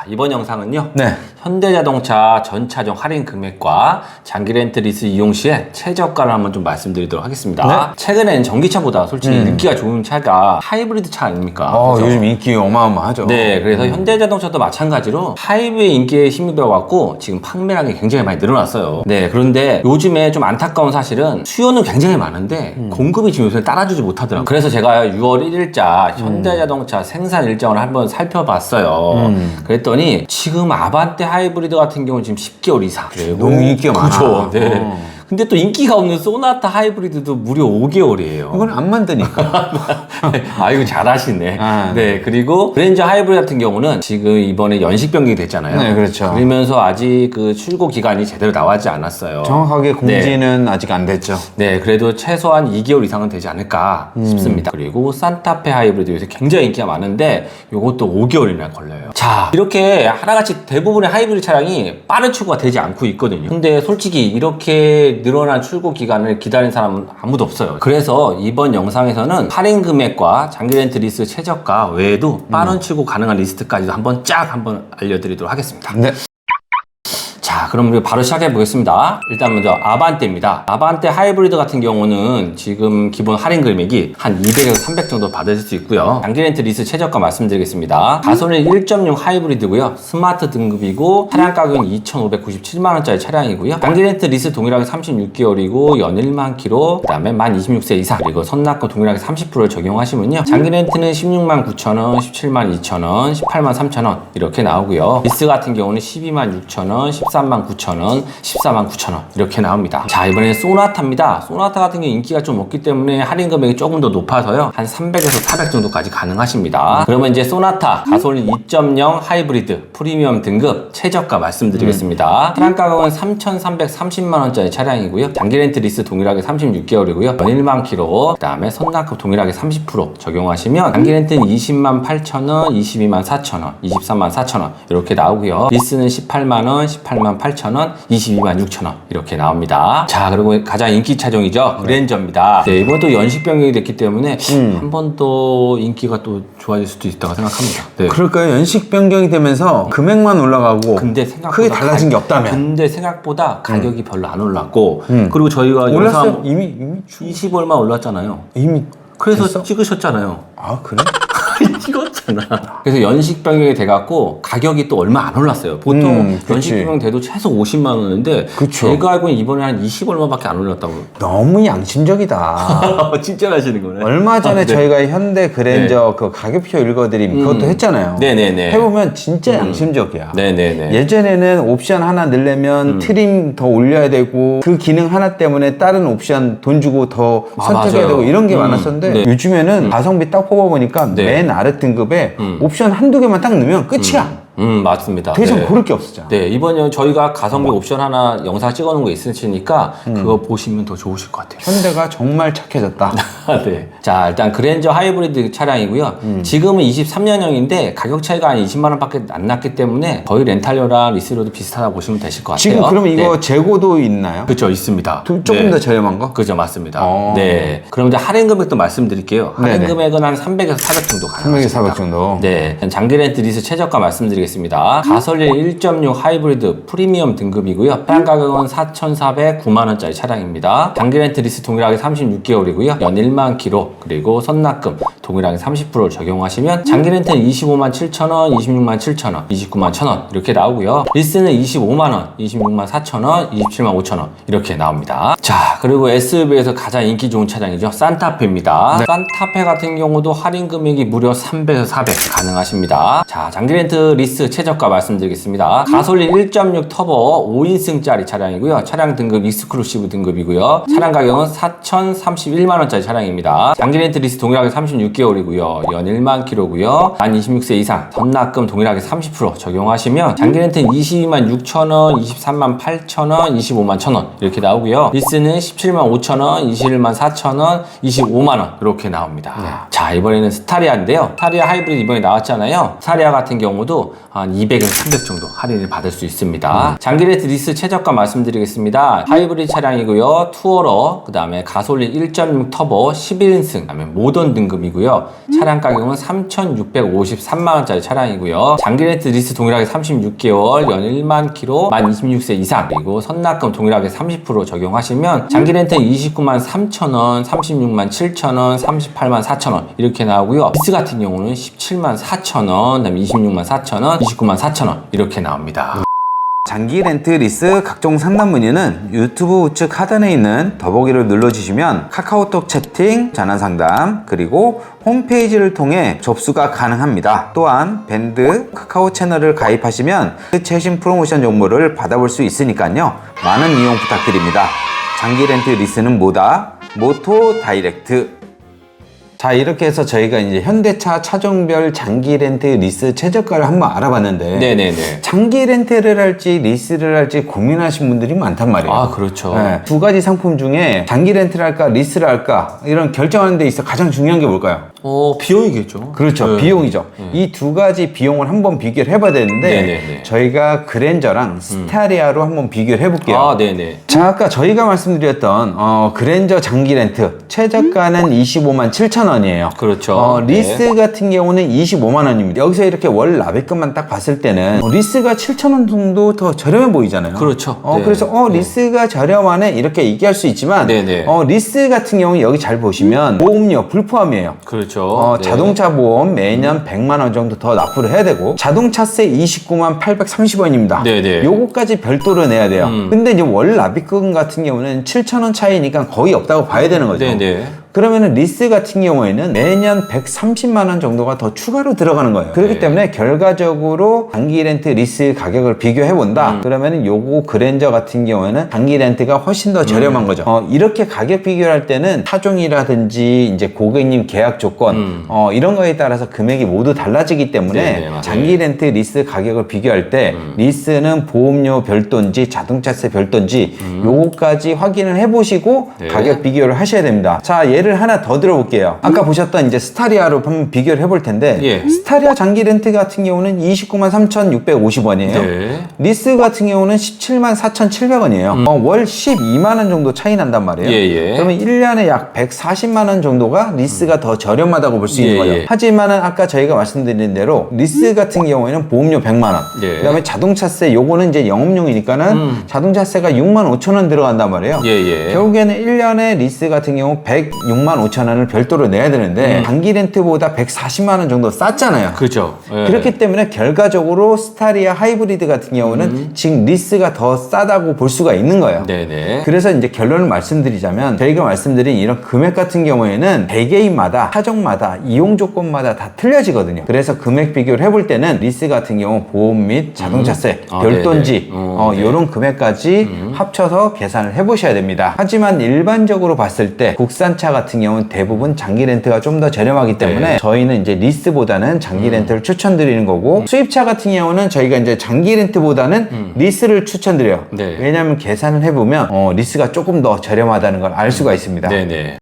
자, 이번 영상은요. 네. 현대자동차 전차종 할인 금액과 장기 렌트 리스 이용 시에 최저가를 한번 좀 말씀드리도록 하겠습니다. 네. 최근에는 전기차보다 솔직히 인기가 좋은 차가 하이브리드 차 아닙니까? 그죠? 요즘 인기 어마어마하죠. 네, 그래서 현대자동차도 마찬가지로 하이브의 인기에 힘입어갖고 지금 판매량이 굉장히 많이 늘어났어요. 네, 그런데 요즘에 좀 안타까운 사실은 수요는 굉장히 많은데 공급이 지금 요새 따라주지 못하더라고요. 그래서 제가 6월 1일자 현대자동차 생산 일정을 한번 살펴봤어요. 그랬더니 지금 아반떼 하이브리드 같은 경우는 지금 10개월 이상. 너무 인기가 많아. 그죠. 네. 근데 또 인기가 없는 소나타 하이브리드도 무려 5개월이에요. 이건 안 만드니까. 아, 이거 잘하시네. 아, 네, 그리고 그랜저 하이브리드 같은 경우는 지금 이번에 연식 변경이 됐잖아요. 네, 그렇죠. 그러면서 아직 그 출고 기간이 제대로 나오지 않았어요. 정확하게 공지는 아직 안 됐죠. 네, 그래도 최소한 2개월 이상은 되지 않을까 싶습니다. 그리고 산타페 하이브리드 요새 굉장히 인기가 많은데 요것도 5개월이나 걸려요. 자, 이렇게 하나같이 대부분의 하이브리드 차량이 빠른 출고가 되지 않고 있거든요. 근데 솔직히 이렇게 늘어난 출고 기간을 기다린 사람은 아무도 없어요. 그래서 이번 영상에서는 할인 금액과 장기 렌트 리스 최저가 외에도 빠른 출고 가능한 리스트까지도 한번 알려드리도록 하겠습니다. 네. 자, 그럼 우리 바로 시작해 보겠습니다. 일단 먼저 아반떼입니다. 아반떼 하이브리드 같은 경우는 지금 기본 할인 금액이 한 200에서 300 정도 받으실 수 있고요. 장기 렌트 리스 최저가 말씀드리겠습니다. 가솔린 1.6 하이브리드고요. 스마트 등급이고 차량 가격은 2,597만 원짜리 차량이고요. 장기 렌트 리스 동일하게 36개월이고 연일만 킬로, 그다음에 만 26세 이상, 그리고 선납금 동일하게 30%를 적용하시면요. 장기 렌트는 16만 9천 원, 17만 2천 원, 18만 3천 원 이렇게 나오고요. 리스 같은 경우는 12만 6천 원, 13만 9천 원, 14만 9천 원 이렇게 나옵니다. 자, 이번에는 소나타입니다. 소나타 같은 경우 인기가 좀 없기 때문에 할인 금액이 조금 더 높아서요. 한 300에서 400 정도까지 가능하십니다. 그러면 이제 소나타 가솔린 2.0 하이브리드 프리미엄 등급 최저가 말씀드리겠습니다. 차량 가격은 3,330만 원짜리 차량이고요. 장기 렌트 리스 동일하게 36개월이고요. 연일만 킬로, 그다음에 선납금 동일하게 30% 적용하시면 장기 렌트는 20만 8천 원, 22만 4천 원, 23만 4천 원 이렇게 나오고요. 리스는 18만 원, 18만 8천 원, 22만 6천 원 이렇게 나옵니다. 자, 그리고 가장 인기 차종이죠. 그랜저입니다. 네, 이번도 연식 변경이 됐기 때문에 한 번 더 인기가 또 좋아질 수도 있다고 생각합니다. 네. 그럴까요? 연식 변경이 되면서 금액만 올라가고 근데 생각보다 크게 달라진 게 없다면. 근데 생각보다 가격이 별로 안 올랐고 그리고 저희가 올랐어요? 영상 이미 20 얼마 올랐잖아요. 이미 그래서 됐어? 찍으셨잖아요. 아, 그래? 찍었잖아. 그래서 연식 변경이 돼갖고 가격이 또 얼마 안 올랐어요. 보통 그치. 연식 변경 돼도 최소 50만 원인데 그쵸. 제가 알고는 이번에 한 20 얼마밖에 안 올랐다고. 너무 양심적이다. 칭찬하시는 거네. 얼마 전에 아, 네. 저희가 현대 그랜저 그 가격표 읽어드림 그것도 했잖아요. 네네네. 해보면 진짜 양심적이야. 네네네. 예전에는 옵션 하나 넣으려면 트림 더 올려야 되고 그 기능 하나 때문에 다른 옵션 돈 주고 더 선택해야 맞아요. 되고 이런 게 많았었는데 네. 요즘에는 가성비 딱 뽑아보니까 네. 맨 아래 등급에 옵션 한두 개만 딱 넣으면 끝이야. 맞습니다. 더 이상 네. 고를 게 없었잖아. 네, 이번 저희가 가성비 옵션 하나 영상 찍어놓은 거 있으시니까 그거 보시면 더 좋으실 것 같아요. 현대가 정말 착해졌다. 네. 자, 일단 그랜저 하이브리드 차량이고요. 지금은 23년형인데 가격 차이가 한 20만 원밖에 안 났기 때문에 거의 렌탈료랑 리스료도 비슷하다고 보시면 되실 것 같아요. 지금 그러면 이거 네. 재고도 있나요? 그렇죠, 있습니다. 조금 네. 더 저렴한 거? 그죠, 맞습니다. 어. 네. 그럼 이제 할인 금액도 말씀드릴게요. 할인 네네. 금액은 한 300에서 400 정도 300에서 가능합니다. 400 정도. 네. 장기 렌트 리스 최저가 말씀드리겠습니다. 가솔린 1.6 하이브리드 프리미엄 등급이고요. 차량 가격은 4,409만 원짜리 차량입니다. 장기 렌트 리스 동일하게 36개월이고요. 연 1만 킬로, 그리고 선납금 동일하게 30%를 적용하시면 장기 렌트는 25만 7천 원, 26만 7천 원, 29만 1천 원 이렇게 나오고요. 리스는 25만 원, 26만 4천 원, 27만 5천 원 이렇게 나옵니다. 자, 그리고 SUV에서 가장 인기 좋은 차량이죠. 산타페입니다. 네. 산타페 같은 경우도 할인 금액이 무려 300에서 400 가능하십니다. 자, 장기 렌트 리스 최저가 말씀드리겠습니다. 가솔린 1.6 터보 5인승짜리 차량이고요. 차량 등급 익스클루시브 등급이고요. 차량 가격은 4,031만 원짜리 차량입니다. 장기 렌트 리스 동일하게 36개월이고요. 연 1만 킬로고요. 만 26세 이상 선납금 동일하게 30% 적용하시면 장기 렌트는 22만 6천 원, 23만 8천 원, 25만 1천 원 이렇게 나오고요. 리스는 17만 5천 원, 21만 4천 원, 25만 원 이렇게 나옵니다. 자, 이번에는 스타리아인데요. 스타리아 하이브리드 이번에 나왔잖아요. 스타리아 같은 경우도 한 200에서 300 정도 할인을 받을 수 있습니다. 장기 렌트 리스 최저가 말씀드리겠습니다. 하이브리드 차량이고요. 투어러, 그 다음에 가솔린 1.6 터보 11인승, 그 다음에 모던 등급이고요. 차량 가격은 3,653만 원짜리 차량이고요. 장기 렌트 리스 동일하게 36개월, 연 1만 킬로, 만 26세 이상, 그리고 선납금 동일하게 30% 적용하시면 장기 렌트는 29만 3천 원, 36만 7천 원, 38만 4천 원 이렇게 나오고요. 리스 같은 경우는 17만 4천 원, 그다음에 26만 4천 원, 29만 4천 원 이렇게 나옵니다. 장기 렌트 리스 각종 상담 문의는 유튜브 우측 하단에 있는 더보기를 눌러주시면 카카오톡 채팅, 전화 상담, 그리고 홈페이지를 통해 접수가 가능합니다. 또한 밴드 카카오 채널을 가입하시면 최신 프로모션 정보를 받아볼 수 있으니까요. 많은 이용 부탁드립니다. 장기 렌트 리스는 뭐다? 모토 다이렉트. 자, 이렇게 해서 저희가 이제 현대차 차종별 장기 렌트 리스 최저가를 한번 알아봤는데 네네네. 장기 렌트를 할지 리스를 할지 고민하신 분들이 많단 말이에요. 아, 그렇죠. 네, 두 가지 상품 중에 장기 렌트를 할까 리스를 할까 이런 결정하는 데 있어 가장 중요한 게 뭘까요? 비용이겠죠. 그렇죠. 네. 비용이죠. 이 두 가지 비용을 한번 비교를 해봐야 되는데 네네네. 저희가 그랜저랑 스타리아로 한번 비교를 해볼게요. 아, 네네. 자, 아까 저희가 말씀드렸던 그랜저 장기 렌트 최저가는 25만 7천 원이에요. 그렇죠. 리스 같은 경우는 25만 원입니다. 여기서 이렇게 월 납입금만 딱 봤을 때는 리스가 7천 원 정도 더 저렴해 보이잖아요. 그렇죠. 네. 그래서 리스가 저렴하네 이렇게 얘기할 수 있지만 네네. 리스 같은 경우는 여기 잘 보시면 보험료 불포함이에요. 그렇죠. 네. 자동차 보험 매년 100만 원 정도 더 납부를 해야 되고 자동차세 29만 830원입니다. 네네. 요거까지 별도로 내야 돼요. 근데 이제 월 납입금 같은 경우는 7천 원 차이니까 거의 없다고 봐야 되는 거죠. 네네. 그러면은 리스 같은 경우에는 매년 130만 원 정도가 더 추가로 들어가는 거예요. 그렇기 네. 때문에 결과적으로 장기 렌트 리스 가격을 비교해 본다. 그러면은 요거 그랜저 같은 경우에는 장기 렌트가 훨씬 더 저렴한 거죠. 이렇게 가격 비교를 할 때는 차종이라든지 이제 고객님 계약 조건 이런 거에 따라서 금액이 모두 달라지기 때문에 네네, 맞아요. 장기 렌트 리스 가격을 비교할 때 리스는 보험료 별도인지 자동차세 별도인지 요거까지 확인을 해보시고 네. 가격 비교를 하셔야 됩니다. 자, 예를 하나 더 들어볼게요. 아까 보셨던 이제 스타리아로 한번 비교를 해볼 텐데 예. 스타리아 장기 렌트 같은 경우는 29만 3,650원이에요. 네. 리스 같은 경우는 17만 4,700원이에요. 월 12만 원 정도 차이 난단 말이에요. 예. 그러면 1년에 약 140만 원 정도가 리스가 더 저렴하다고 볼 수 있는 예, 거예요. 예. 하지만은 아까 저희가 말씀드린 대로 리스 같은 경우에는 보험료 100만 원. 예. 그다음에 자동차세 요거는 이제 영업용이니까는 자동차세가 6만 5천 원 들어간단 말이에요. 예. 결국에는 1년에 리스 같은 경우 106만 5천 원을 별도로 내야 되는데 장기 렌트보다 140만 원 정도 쌌잖아요. 그렇죠. 예. 그렇기 때문에 결과적으로 스타리아 하이브리드 같은 경우는 지금 리스가 더 싸다고 볼 수가 있는 거예요. 네네. 그래서 이제 결론을 말씀드리자면 저희가 말씀드린 이런 금액 같은 경우에는 개개인마다 차종마다 이용 조건마다 다 틀려지거든요. 그래서 금액 비교를 해볼 때는 리스 같은 경우 보험 및 자동차세 별도인지 네네. 이런 금액까지 합쳐서 계산을 해보셔야 됩니다. 하지만 일반적으로 봤을 때 국산차 같은 경우는 대부분 장기 렌트가 좀 더 저렴하기 때문에 네. 저희는 이제 리스보다는 장기 렌트를 추천드리는 거고 수입차 같은 경우는 저희가 이제 장기 렌트보다는 리스를 추천드려요. 네. 왜냐하면 계산을 해보면 리스가 조금 더 저렴하다는 걸 알 수가 있습니다. 네네.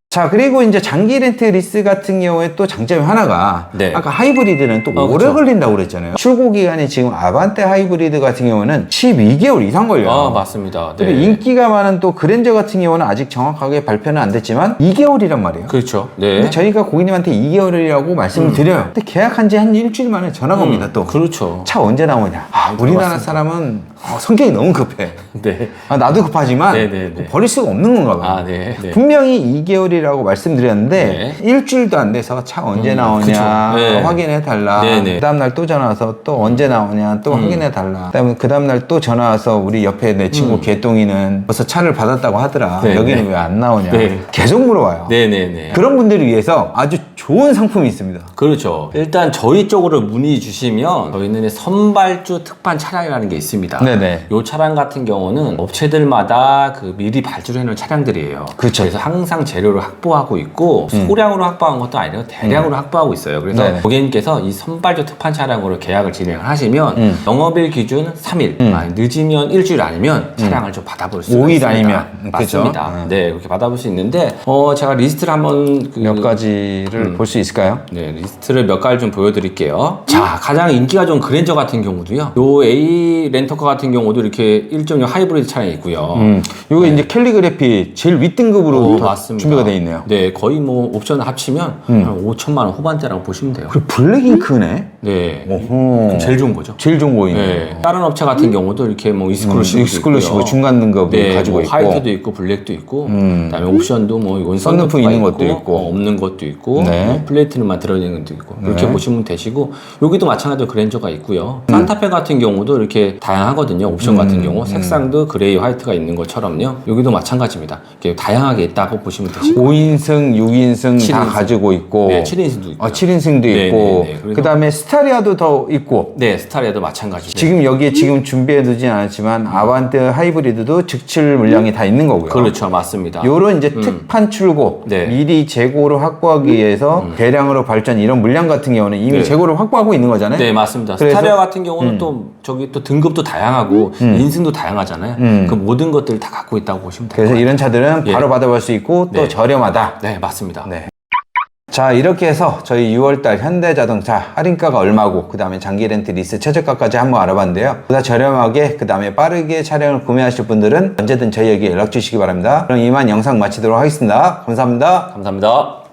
자, 그리고 이제 장기 렌트 리스 같은 경우에 또 장점이 하나가 네. 아까 하이브리드는 또 오래 그쵸. 걸린다고 그랬잖아요. 출고 기간이 지금 아반떼 하이브리드 같은 경우는 12개월 이상 걸려요. 아, 맞습니다. 네. 근데 인기가 많은 또 그랜저 같은 경우는 아직 정확하게 발표는 안 됐지만 2개월이란 말이에요. 그렇죠. 네. 근데 저희가 고객님한테 2개월이라고 말씀을 드려요. 근데 계약한 지 한 일주일 만에 전화가 옵니다. 또. 그렇죠. 차 언제 나오냐. 우리나라 사람은 성격이 너무 급해. 네. 나도 급하지만 네네네. 버릴 수가 없는 건가 봐. 아, 네. 분명히 2개월이라고 말씀드렸는데 일주일도 안 돼서 차 언제 나오냐 그쵸. 네. 확인해 달라. 네네. 그 다음날 또 전화 와서 또 언제 나오냐 또 확인해 달라. 그다음에 그 다음날 또 전화 와서 우리 옆에 내 친구 개똥이는 벌써 차를 받았다고 하더라. 네, 여기는 네. 왜 안 나오냐. 네. 계속 물어봐요. 네네네. 그런 분들을 위해서 아주 좋은 상품이 있습니다. 그렇죠. 일단 저희 쪽으로 문의 주시면 저희는 선발주 특판 차량이라는 게 있습니다. 네네. 이 차량 같은 경우는 업체들마다 그 미리 발주를 해놓은 차량들이에요. 그렇죠. 그래서 항상 재료를 확보하고 있고 소량으로 확보한 것도 아니라 대량으로 확보하고 있어요. 그래서 네네. 고객님께서 이 선발주 특판 차량으로 계약을 진행을 하시면 영업일 기준 3일, 늦으면 일주일 아니면 차량을 좀 받아볼 수 5일 있습니다. 아니면, 맞습니다. 그죠? 네, 그렇게 받아볼 수 있는데 제가 리스트를 한번 몇 가지를 볼 수 있을까요? 네, 리스트를 몇 가지 좀 보여드릴게요. 자, 가장 인기가 좋은 그랜저 같은 경우도요. 요 A 렌터카 같은 경우도 이렇게 1.6 하이브리드 차량이 있고요. 이거 이제 캘리그래피 제일 윗등급으로 다 맞습니다. 준비가 되어 있네요. 네, 거의 뭐 옵션 합치면 한 5천만 원 후반대라고 보시면 돼요. 그리고 블랙잉크네. 네, 오호. 그럼 제일 좋은 거죠. 제일 좋은 거이네. 네, 다른 업체 같은 경우도 이렇게 뭐 익스클루시브 중간 등급을 네, 가지고 뭐 있고. 화이트도 있고 블랙도 있고 그다음에 옵션도 뭐 이건 썬루프 썬루프가 있는 것도 있고. 없는 것도 있고 네. 뭐 플레이트만 들어있는 것도 있고 이렇게 네. 보시면 되시고 여기도 마찬가지로 그랜저가 있고요. 산타페 같은 경우도 이렇게 다양하거든요. 옵션 같은 경우 색상도 그레이 화이트가 있는 것처럼요. 여기도 마찬가지입니다. 이렇게 다양하게 있다고 보시면 되시고 5인승, 6인승 다 7인승. 가지고 있고. 네, 7인승도 있고 7인승도 네, 있고. 네, 네. 그래서- 그 다음에 스타리아도 더 있고. 네, 스타리아도 마찬가지죠. 지금 여기에 지금 준비해 두진 않았지만 아반떼 하이브리드도 직출 물량이 다 있는 거고요. 그렇죠, 맞습니다. 요런 이제 특판 출고, 네. 미리 재고를 확보하기 위해서 대량으로 발전 이런 물량 같은 경우는 이미 네. 재고를 확보하고 있는 거잖아요. 네, 맞습니다. 그래서- 스타리아 같은 경우는 또 저기 또 등급도 다양하고 인승도 다양하잖아요. 그 모든 것들을 다 갖고 있다고 보시면 돼요. 그래서 이런 차들은 예. 바로 받아볼 수 있고 또 네. 저렴하다. 네, 맞습니다. 네. 자, 이렇게 해서 저희 6월달 현대자동차 할인가가 얼마고 그 다음에 장기 렌트 리스 최저가까지 한번 알아봤는데요. 보다 저렴하게 그 다음에 빠르게 차량을 구매하실 분들은 언제든 저희에게 연락 주시기 바랍니다. 그럼 이만 영상 마치도록 하겠습니다. 감사합니다. 감사합니다.